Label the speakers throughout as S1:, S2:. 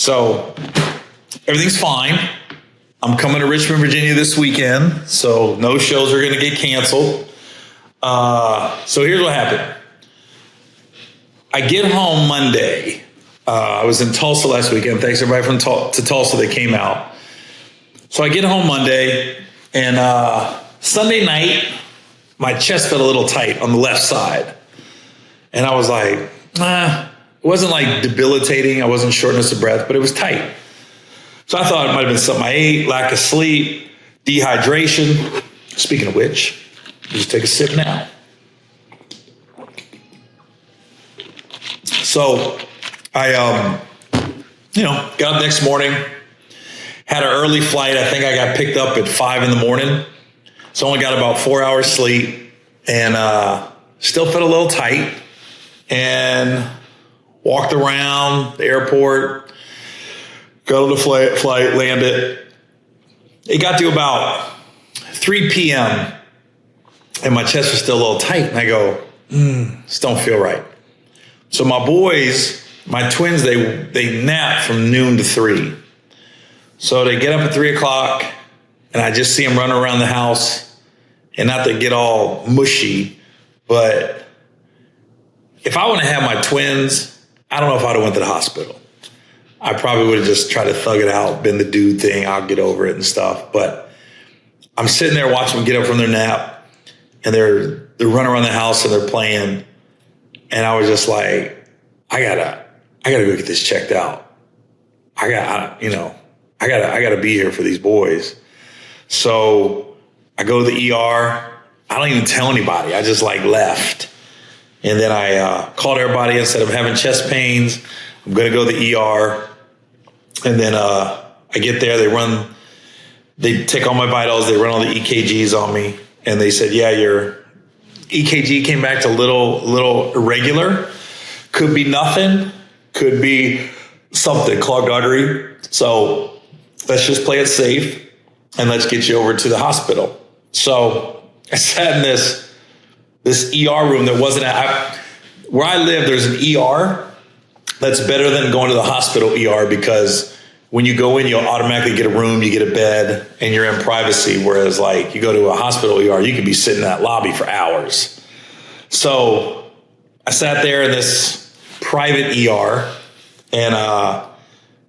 S1: So everything's fine. I'm coming to Richmond, Virginia this weekend, so no shows are going to get canceled. So here's what happened. I get home Monday. I was in Tulsa last weekend. Thanks everybody from Tulsa that came out. So I get home Monday, and Sunday night, my chest felt a little tight on the left side. And I was like, it wasn't like debilitating. I wasn't shortness of breath, but it was tight. So I thought it might have been something I ate, lack of sleep, dehydration. Speaking of which, just take a sip now. So I, got up next morning, had an early flight. I think I got picked up at 5 a.m. So I only got about 4 hours sleep and still felt a little tight and walked around the airport, got on the flight, landed. It got to about 3 p.m. and my chest was still a little tight. And I go, this don't feel right. So my boys, my twins, they nap from noon to 3. So they get up at 3 o'clock and I just see them running around the house, and not to get all mushy, but if I want to have my twins, I don't know if I'd have went to the hospital. I probably would have just tried to thug it out, been the dude thing. I'll get over it and stuff. But I'm sitting there watching them get up from their nap, and they're running around the house and they're playing. And I was just like, I gotta go get this checked out. I gotta be here for these boys. So I go to the ER. I don't even tell anybody. I just left. And then I called everybody and said, I'm having chest pains. I'm going to go to the ER. And then I get there. They take all my vitals. They run all the EKGs on me. And they said, yeah, your EKG came back to little irregular. Could be nothing. Could be something, clogged artery. So let's just play it safe and let's get you over to the hospital. So I sat in this ER room that wasn't where I live. There's an ER that's better than going to the hospital ER, because when you go in, you'll automatically get a room, you get a bed, and you're in privacy. Whereas you go to a hospital ER, you could be sitting in that lobby for hours. So I sat there in this private ER, and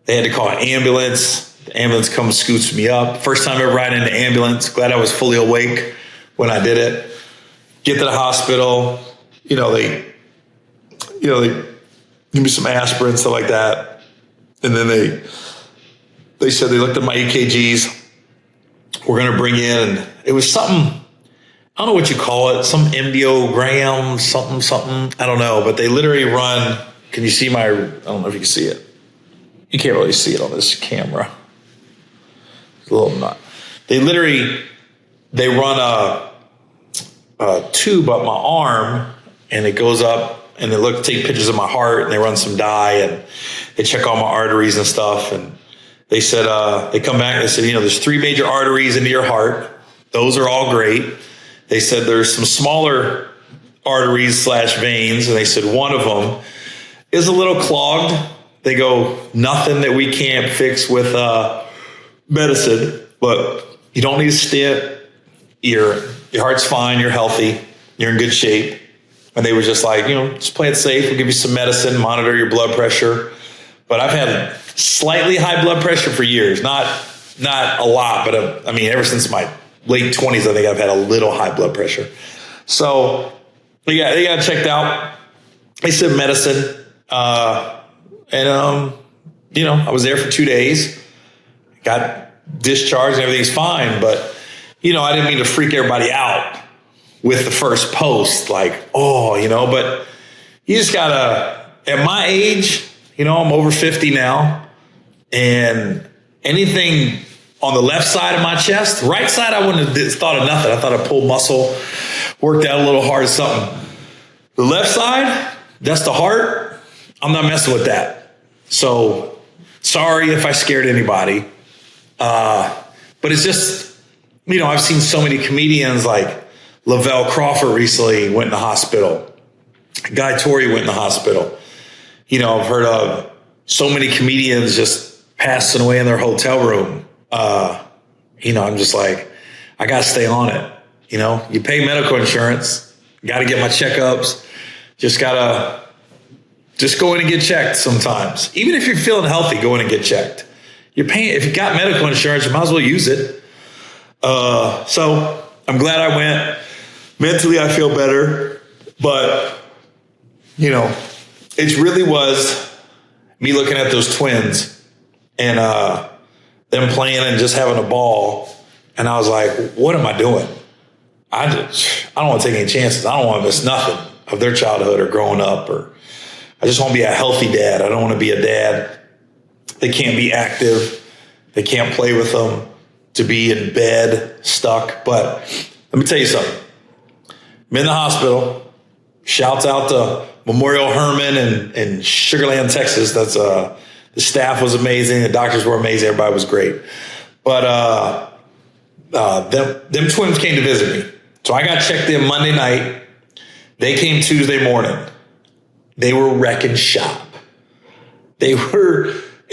S1: they had to call an ambulance. The ambulance comes, scoots me up. First time ever riding in an ambulance. Glad I was fully awake when I did it. Get to the hospital, they give me some aspirin, stuff like that. And then they said they looked at my EKGs. We're going to bring in, and it was something, I don't know what you call it, some embiogram, something. I don't know, but they literally run, can you see I don't know if you can see it. You can't really see it on this camera. It's a little nut. They run a tube up my arm, and it goes up, and they take pictures of my heart, and they run some dye, and they check all my arteries and stuff. And they said, they come back and they said, there's 3 major arteries into your heart. Those are all great. They said there's some smaller arteries / veins. And they said one of them is a little clogged. They go, nothing that we can't fix with medicine, but you don't need a stent. Your heart's fine. You're healthy. You're in good shape. And they were just like, just play it safe. We'll give you some medicine, monitor your blood pressure. But I've had slightly high blood pressure for years. Not a lot, but ever since my late 20s, I think I've had a little high blood pressure. So they got checked out. They said medicine. I was there for 2 days. Got discharged and everything's fine. But, I didn't mean to freak everybody out with the first post, but you just gotta, at my age, I'm over 50 now, and anything on the left side of my chest, right side, I wouldn't have thought of nothing. I thought I pulled muscle, worked out a little hard or something. The left side, that's the heart. I'm not messing with that. So sorry if I scared anybody. But it's just, I've seen so many comedians like Lavelle Crawford recently went in the hospital. Guy Torrey went in the hospital. I've heard of so many comedians just passing away in their hotel room. I'm just like, I got to stay on it. You pay medical insurance, got to get my checkups, just go in and get checked sometimes. Even if you're feeling healthy, go in and get checked. You're paying, if you got medical insurance, you might as well use it. So I'm glad I went. Mentally, I feel better, but it really was me looking at those twins and them playing and just having a ball. And I was like, what am I doing? I don't want to take any chances. I don't want to miss nothing of their childhood or growing up, or I just want to be a healthy dad. I don't want to be a dad that can't be active, they can't play with them, to be in bed, stuck. But let me tell you something. I'm in the hospital. Shouts out to Memorial Hermann in Sugar Land, Texas. That's the staff was amazing. The doctors were amazing. Everybody was great. But them twins came to visit me. So I got checked in Monday night. They came Tuesday morning. They were wrecking shop. It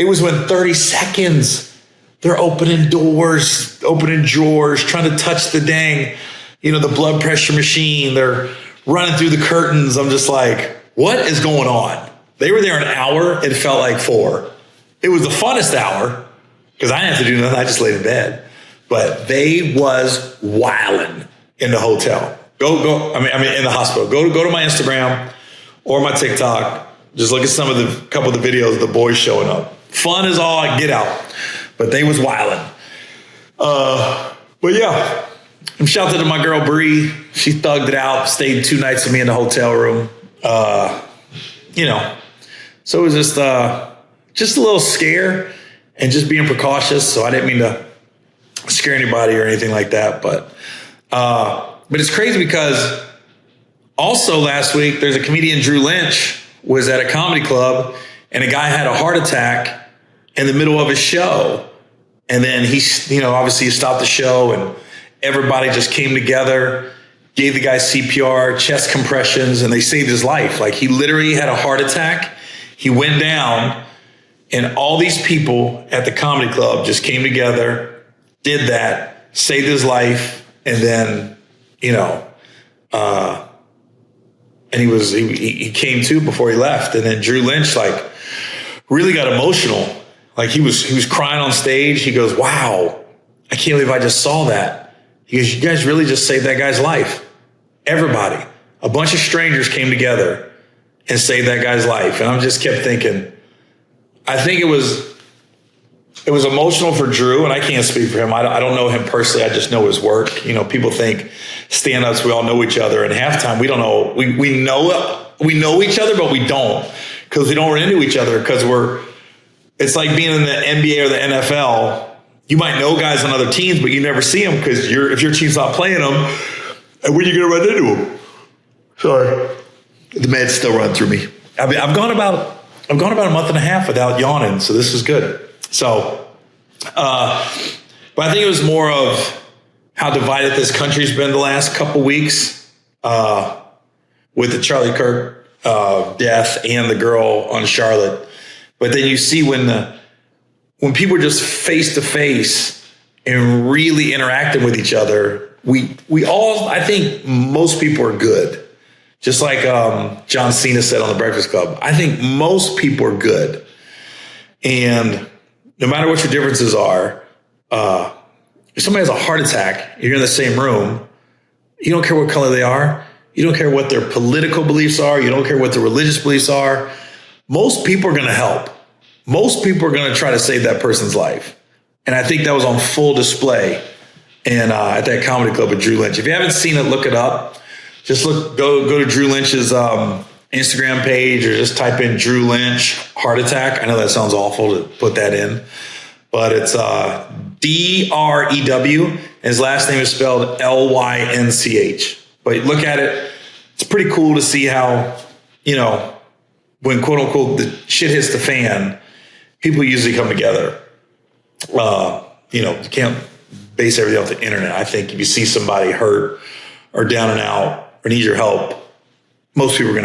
S1: was within 30 seconds. They're opening doors, opening drawers, trying to touch the the blood pressure machine. They're running through the curtains. I'm just like, what is going on? They were there an hour. It felt like 4. It was the funnest hour because I didn't have to do nothing. I just laid in bed. But they was wilding in the hotel. In the hospital. Go to my Instagram or my TikTok. Just look at couple of the videos of the boys showing up. Fun is all I get out. But they was wilding. But yeah. I'm shouting to my girl Bree. She thugged it out, stayed 2 nights with me in the hotel room. So it was just a little scare and just being precautious. So I didn't mean to scare anybody or anything like that. But it's crazy because also last week, there's a comedian, Drew Lynch, was at a comedy club and a guy had a heart attack in the middle of his show. And then he stopped the show and everybody just came together, gave the guy CPR, chest compressions, and they saved his life. Like, he literally had a heart attack. He went down, and all these people at the comedy club just came together, did that, saved his life, and then, and he came to before he left. And then Drew Lynch, really got emotional. Like, he was crying on stage. He goes, wow, I can't believe I just saw that. He goes, you guys really just saved that guy's life. Everybody, a bunch of strangers came together and saved that guy's life. And I just kept thinking, I think it was emotional for Drew, and I can't speak for him. I don't know him personally. I just know his work. People think stand-ups, we all know each other. And half the time we don't know. We know each other, but we don't, because we don't run into each other because it's like being in the NBA or the NFL. You might know guys on other teams, but you never see them because if your team's not playing them, and when are you going to run into them? Sorry. The meds still run through me. I've gone about a month and a half without yawning, so this is good. So, but I think it was more of how divided this country's been the last couple weeks with the Charlie Kirk death and the girl on Charlotte. But then you see when people are just face to face and really interacting with each other, we all, I think most people are good. Just like John Cena said on The Breakfast Club, I think most people are good. And no matter what your differences are, if somebody has a heart attack, you're in the same room, you don't care what color they are, you don't care what their political beliefs are, you don't care what their religious beliefs are. Most people are going to help. Most people are going to try to save that person's life. And I think that was on full display at that comedy club with Drew Lynch. If you haven't seen it, look it up. Just go to Drew Lynch's Instagram page, or just type in Drew Lynch heart attack. I know that sounds awful to put that in, but it's DREW. His last name is spelled LYNCH. But look at it. It's pretty cool to see how, when quote unquote the shit hits the fan, people usually come together. You can't base everything off the internet. I think if you see somebody hurt or down and out or needs your help, most people are going to